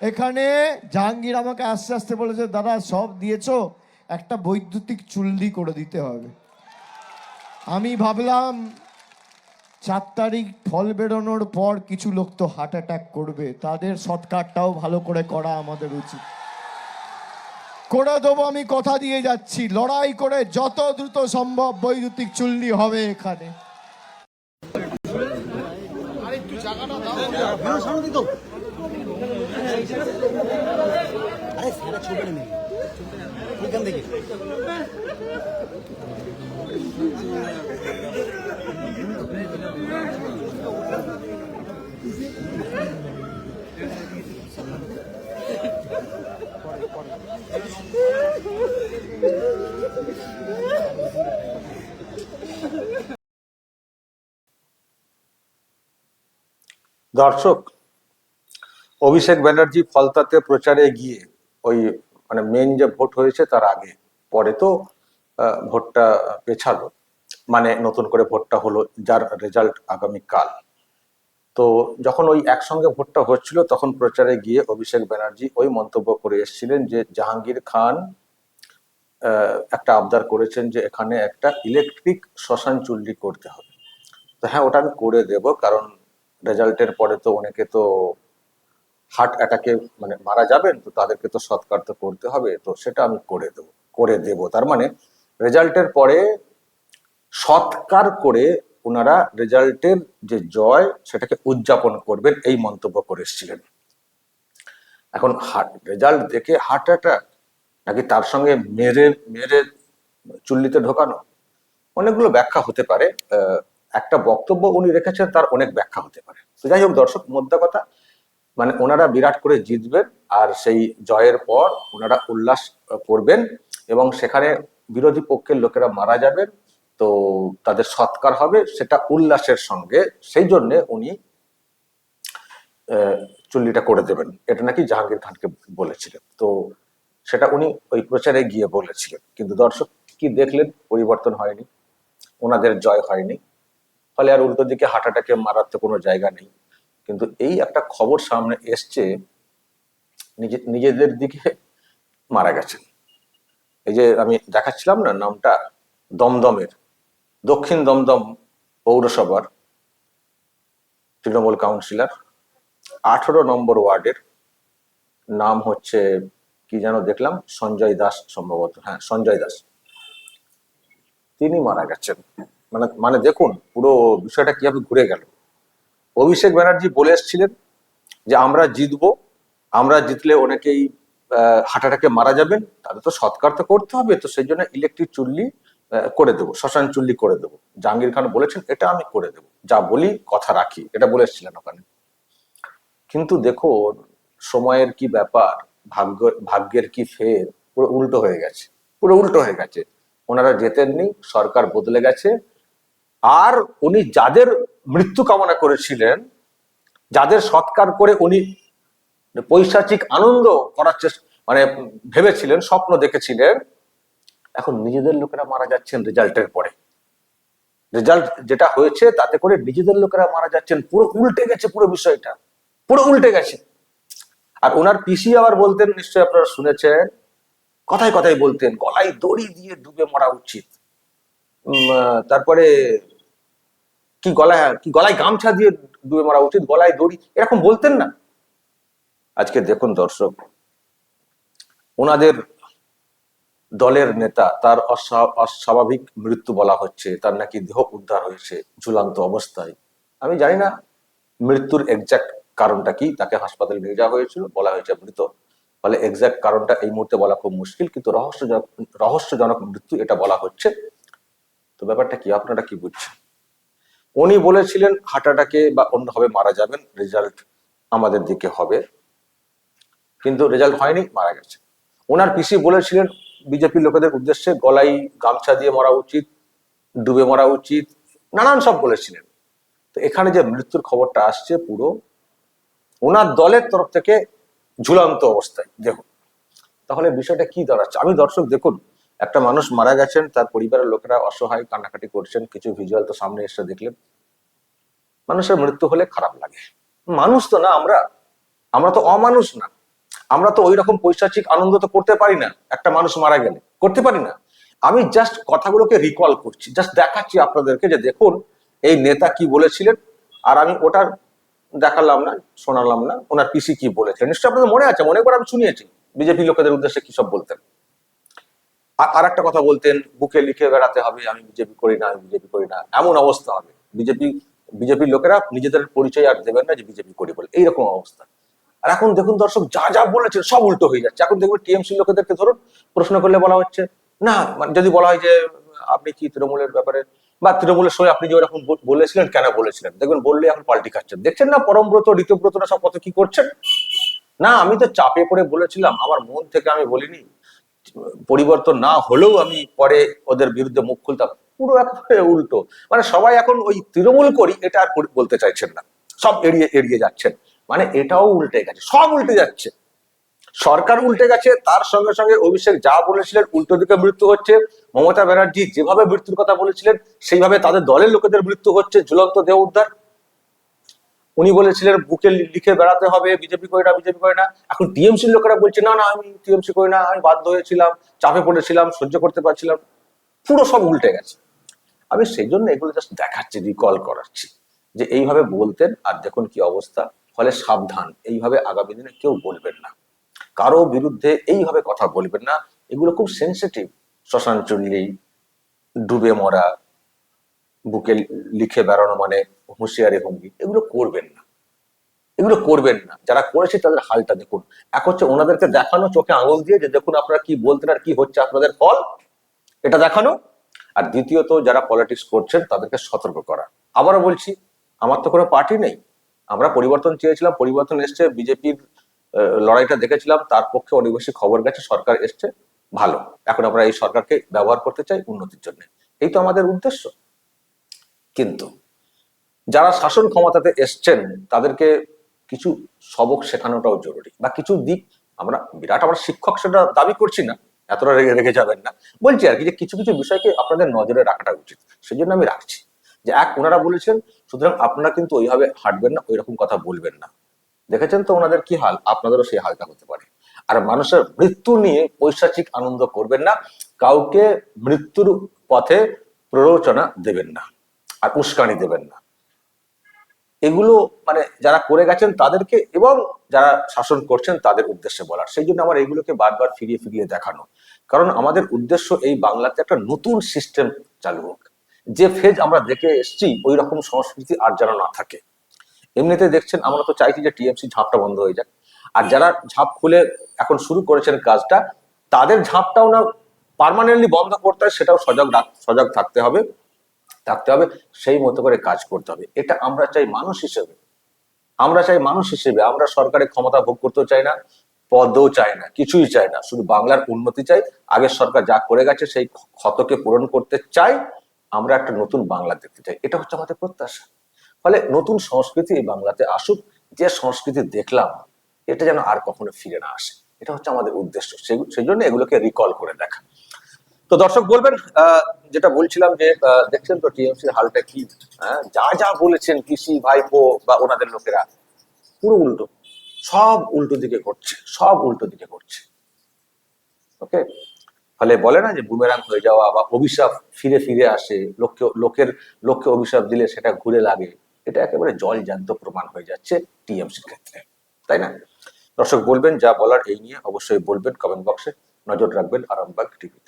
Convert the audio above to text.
এখানে জাহাঙ্গীর আমাকে আস্তে আস্তে বলেছে, দাদা সব দিয়েছো, একটা বৈদ্যুতিক চুল্লি করে দিতে হবে। আমি ভাবলাম 4 তারিখ ফল বেরোনোর পর কিছু লোক তো হার্ট অ্যাটাক করবে, তাদের সৎকারটাও ভালো করে করা আমাদের উচিত। করে দেবো, আমি কথা দিয়ে যাচ্ছি, লড়াই করে যত দ্রুত সম্ভব বৈদ্যুতিক চুল্লি হবে এখানে। দর্শক, অভিষেক ব্যানার্জি ফলতাতে প্রচারে গিয়ে ওই মানে মেন যে ভোট হয়েছে তার আগে পরে তো ভোটটা পেছালো, মানে নতুন করে ভোটটা হলো, যার রেজাল্ট আগামীকাল। তো যখন ওই একসঙ্গে ভোটটা হচ্ছিল তখন প্রচারে গিয়ে অভিষেক ব্যানার্জি ওই মন্তব্য করে এসেছিলেন যে জাহাঙ্গীর খান একটা আবদার করেছেন যে এখানে একটা ইলেকট্রিক শ্মশান চুল্লি করতে হবে। তো হ্যাঁ, ওটা আমি করে দেব, কারণ রেজাল্টের পরে তো অনেকে তো হার্ট অ্যাটাকে মানে মারা যাবেন, তো তাদেরকে তো সৎকার তো করতে হবে, তো সেটা আমি করে দেব। তার মানে রেজাল্টের পরে সৎকার করে ওনারা রেজাল্টের যে জয় সেটাকে উদযাপন করবেন, এই মন্তব্য করে এসেছিলেন। এখন রেজাল্ট দেখে হার্ট অ্যাটাক নাকি তার সঙ্গে মেরে মেরে চুল্লিতে ঢোকানো, অনেকগুলো ব্যাখ্যা হতে পারে। একটা বক্তব্য উনি রেখেছেন, তার অনেক ব্যাখ্যা হতে পারে। তো যাই হোক দর্শক, মোদ্দা কথা মানে ওনারা বিরাট করে জিতবেন, আর সেই জয়ের পর ওনারা উল্লাস করবেন, এবং সেখানে বিরোধী পক্ষের লোকেরা মারা যাবেন, তো তাদের সৎকার হবে সেটা উল্লাসের সঙ্গে। সেই জন্য উনি চুল্লিটা করে দেবেন, এটা নাকি জাহাঙ্গীর খানকে বলেছিলেন। তো সেটা উনি ওই প্রচারে গিয়ে বলেছিলেন, কিন্তু দর্শক কি দেখলেন? পরিবর্তন হয়নি, ওনাদের জয় হয়নি। ফলে আর উল্টো দিকে হার্ট অ্যাটাকে মারার তো কোনো জায়গা নেই। কিন্তু এই একটা খবর সামনে এসছে, নিজেদের দিকে মারা গেছেন। এই যে আমি দেখাচ্ছিলাম না নামটা, দমদমের দক্ষিণ দমদম পৌরসভার তৃণমূল কাউন্সিলর, 18 নম্বর ওয়ার্ডের, নাম হচ্ছে কি যেন দেখলাম, সঞ্জয় দাস সম্ভবত, হ্যাঁ সঞ্জয় দাস, তিনি মারা গেছেন। মানে মানে দেখুন পুরো বিষয়টা কিভাবে ঘুরে গেল। অভিষেক ব্যানার্জি বলে এসেছিলেন যে আমরা জিতবো, আমরা জিতলে অনেকেই হার্ট অ্যাটাকে মারা যাবেন, তাদের তো সৎকার তো করতে হবে, তো সেই জন্য ইলেকট্রিক চুল্লি করে দেবো, শ্মশান চুল্লি করে দেবো। জাহাঙ্গীর খান বলেছেন এটা আমি করে দেবো, যা বলি কথা রাখি, এটা বলে এসেছিলেন ওখানে। কিন্তু দেখুন সময়ের কি ব্যাপার, ভাগ্যের কি ফের, পুরো উল্টো হয়ে গেছে, পুরো উল্টো হয়ে গেছে। ওনারা জেতেননি, সরকার বদলে গেছে, আর উনি যাদের মৃত্যু কামনা করেছিলেন, যাদের সৎকার করে উনি পৈশাচিক আনন্দ করার চেষ্টা মানে ভেবেছিলেন, স্বপ্ন দেখেছিলেন, এখন নিজেদের লোকেরা মারা যাচ্ছেন রেজাল্টের পরে। রেজাল্ট যেটা হয়েছে তাতে করে নিজেদের লোকেরা মারা যাচ্ছেন, পুরো উল্টে গেছে পুরো বিষয়টা, পুরো উল্টে গেছে। আর ওনার পিসি আবার বলতেন, নিশ্চয়ই আপনারা শুনেছেন, কথায় কথায় বলতেন গলায় দড়ি দিয়ে ডুবে মরা উচিত, তারপরে কি গলায় গামছা দিয়ে ডুবে মরা উচিত, গলায় দড়ি, এরকম বলতেন না। আজকে দেখুন দর্শক, ওনাদের দলের নেতা, তার অস্বাভাবিক মৃত্যু বলা হচ্ছে, তার নাকি দেহ উদ্ধার হয়েছে ঝুলন্ত অবস্থায়। আমি জানি না মৃত্যুর এক্সাক্ট কারণটা কি, তাকে হাসপাতালে নিয়ে যাওয়া হয়েছিল, বলা হয়েছে মৃত, ফলে এক্সাক্ট কারণটা এই মুহূর্তে বলা খুব মুশকিল, কিন্তু রহস্যজনক মৃত্যু এটা বলা হচ্ছে। তো ব্যাপারটা কি, আপনারা কি বুঝছেন? উনি বলেছিলেন হার্ট অ্যাটাকে বা অন্যভাবে মারা যাবেন, রেজাল্ট আমাদের দিকে হবে, কিন্তু রেজাল্ট হয়নি, মারা গেছে। ওনার পিসি বলেছিলেন বিজেপি লোকেদের উদ্দেশ্যে গলায় গামছা দিয়ে মরা উচিত, ডুবে মরা উচিত, নানান সব বলেছিলেন। তো এখানে যে মৃত্যুর খবরটা আসছে পুরো ওনার দলের তরফ থেকে ঝুলন্ত অবস্থায়, দেখুন তাহলে বিষয়টা কি দাঁড়াচ্ছে। আমি দর্শক দেখুন, একটা মানুষ মারা গেছেন, তার পরিবারের লোকেরা অসহায় কান্নাকাটি করছেন, কিছু ভিজুয়াল তো সামনে এসে দেখলেন। মানুষের মৃত্যু হলে খারাপ লাগে, মানুষ তো না আমরা, আমরা তো অমানুষ না, আমরা তো ওই রকম পৈশাচিক আনন্দ তো করতে পারি না, একটা মানুষ মারা গেলে করতে পারি না। আমি জাস্ট কথাগুলোকে রিকল করছি, জাস্ট দেখাচ্ছি আপনাদেরকে যে দেখুন এই নেতা কি বলেছিলেন, আর আমি ওটার দেখালাম না, শোনালাম না ওনার পিসি কি বলেছিলেন। নিশ্চয়ই আপনাদের মনে আছে, মনে করে আমি শুনিয়েছি বিজেপি লোকেদের উদ্দেশ্যে কি সব বলতেন। আর একটা কথা বলতেন, বুকে লিখে বেড়াতে হবে আমি বিজেপি করি না, আমি বিজেপি করি না, এমন অবস্থা হবে বিজেপির লোকেরা নিজেদের পরিচয় আর দেবেন না যে বিজেপি করি বলে, এইরকম অবস্থা। আর এখন দেখুন দর্শক, যা যা বলেছেন সব উল্টো হয়ে যাচ্ছে। এখন দেখবেন টিএমসি লোকেদেরকে ধরুন প্রশ্ন করলে বলা হচ্ছে না, মানে যদি বলা হয় যে আপনি কি তৃণমূলের ব্যাপারে বা তৃণমূলের সময় আপনি যে ওরকম বলেছিলেন, কেন বলেছিলেন, দেখবেন বললে এখন পাল্টি খাচ্ছেন। দেখছেন না পরমব্রত ঋতব্রতরা সব কত কি করছেন। না আমি তো চাপে পড়ে বলেছিলাম, আমার মন থেকে আমি বলিনি, পরিবর্তন না হলেও আমি পরে ওদের বিরুদ্ধে মুখ খুলতাম। পুরো একেবারে উল্টো, মানে সবাই এখন ওই তৃণমূল করি এটা আর বলতে চাইছেন না, সব এড়িয়ে এড়িয়ে যাচ্ছেন। মানে এটাও উল্টে গেছে, সব উল্টে যাচ্ছে, সরকার উল্টে গেছে, তার সঙ্গে সঙ্গে অভিষেক যা বলেছিলেন উল্টো দিকে মৃত্যু হচ্ছে। মমতা ব্যানার্জি যেভাবে মৃত্যুর কথা বলেছিলেন সেইভাবে তাদের দলের লোকেদের মৃত্যু হচ্ছে, ঝুলন্ত দেহ উদ্ধার। উনি বলেছিলেন বুকে লিখে বেড়াতে হবে বিজেপি করে না, বিজেপি করে না। এখন টিএমসির লোকেরা বলছে না না আমি টিএমসি করি না, আমি বাধ্য হয়েছিলাম, চাপে পড়েছিলাম, সহ্য করতে পারছিলাম। পুরো সব উল্টে গেছে। আমি সেই জন্য এগুলো জাস্ট দেখাচ্ছি, রিকল করাচ্ছি যে এইভাবে বলতেন আর দেখুন কি অবস্থা। ফলে সাবধান, এইভাবে আগামী দিনে কেউ বলবেন না, কারো বিরুদ্ধে এইভাবে কথা বলবেন না। এগুলো খুব সেন্সিটিভ। শ্মশান চুল্লি, ডুবে মরা, বুকে লিখে বেড়ানো মানে হুঁশিয়ারি হুমকি, এগুলো করবেন না, এগুলো করবেন না। যারা করেছে তাদের হালটা দেখুন। এক হচ্ছে ওনাদেরকে দেখানো চোখে আঙুল দিয়ে যে দেখুন আপনারা কি বলতেন আর কি হচ্ছে আপনাদের ফল, এটা দেখানো। আর দ্বিতীয়ত যারা পলিটিক্স করছেন তাদেরকে সতর্ক করা। আবারও বলছি, আমার তো কোনো পার্টি নেই, আমরা পরিবর্তন চেয়েছিলাম, পরিবর্তন এসছে, বিজেপির লড়াইটা দেখেছিলাম, তার পক্ষে অনেক বেশি খবর গেছে, সরকার এসছে, ভালো। এখন আমরা এই সরকারকে ব্যবহার করতে চাই উন্নতির জন্য, এই তো আমাদের উদ্দেশ্য। কিন্তু যারা শাসন ক্ষমতাতে এসছেন তাদেরকে কিছু সবক শেখানোটাও জরুরি, বা কিছু দিক। আমরা বিরাট আমরা শিক্ষক সেটা দাবি করছি না, এতটা রেগে রেগে যাবেন না। বলছি আর কি যে কিছু কিছু বিষয়কে আপনাদের নজরে রাখাটা উচিত, সেই জন্য আমি রাখছি। যে ওনারা বলেছেন, সুতরাং আপনারা কিন্তু ওইভাবে হাঁটবেন না, ওই রকম কথা বলবেন না। দেখেছেন তো ওনাদের কি হাল, আপনাদেরও সেই হালটা হতে পারে। আর মানুষের মৃত্যু নিয়ে পৈশাচিক আনন্দ করবেন না, কাউকে মৃত্যুর পথে প্ররোচনা দেবেন না, আর উস্কানি দেবেন না। এগুলো মানে যারা করে গেছেন তাদেরকে এবং যারা শাসন করছেন তাদের উদ্দেশ্যে বলার। সেই জন্য আমার এইগুলোকে বারবার ফিরিয়ে ফিরিয়ে দেখানো, কারণ আমাদের উদ্দেশ্য এই বাংলাতে একটা নতুন সিস্টেম চালু হোক। যে ফেজ আমরা দেখে এসছি ওই রকম সংস্কৃতি আর যেন না থাকে। এমনিতে দেখছেন আমরা তো চাইছি যে টিএমসি ঝাঁপটা বন্ধ হয়ে যাক, আর যারা ঝাঁপ খুলে এখন শুরু করেছেন কাজটা, তাদের ঝাঁপটাও না পার্মানেন্টলি বন্ধ করতে হয়, সেটাও সজাগ থাকতে হবে, সেই মতো করে কাজ করতে হবে। এটা আমরা চাই মানুষ হিসেবে, আমরা সরকারের ক্ষমতা ভোগ করতেও চাই না, পদও চাই না, কিছুই চাই না, শুধু বাংলার উন্নতি চাই। আগের সরকার যা করে গেছে সেই ক্ষতকে পূরণ করতে চাই, আমরা একটা নতুন বাংলা দেখতে চাই, এটা হচ্ছে আমাদের প্রত্যাশা। ফলে নতুন সংস্কৃতি এই বাংলাতে আসুক, যে সংস্কৃতি দেখলাম এটা যেন আর কখনো ফিরে না আসে, এটা হচ্ছে আমাদের উদ্দেশ্য। সেই জন্য এগুলোকে রিকল করে দেখা। তো দর্শক বলবেন, যেটা বলছিলাম যে দেখছেন তো টিএমসির হালটা কি, যা যা বলেছেন পিসি ভাইপো বা ওনাদের লোকেরা পুরো উল্টো, সব উল্টো দিকে করছে, সব উল্টো দিকে করছে। ওকে, ফলে বলে না যে বুমেরাং হয়ে যাওয়া বা অভিশাপ ফিরে ফিরে আসে, লোককে অভিশাপ দিলে সেটা ঘুরে লাগে, এটা একেবারে জল জ্যান্ত প্রমাণ হয়ে যাচ্ছে টিএমসির ক্ষেত্রে, তাই না? দর্শক বলবেন যা বলার এই নিয়ে অবশ্যই বলবেন কমেন্ট বক্সে, নজর রাখবেন আরামবাগ টিভি।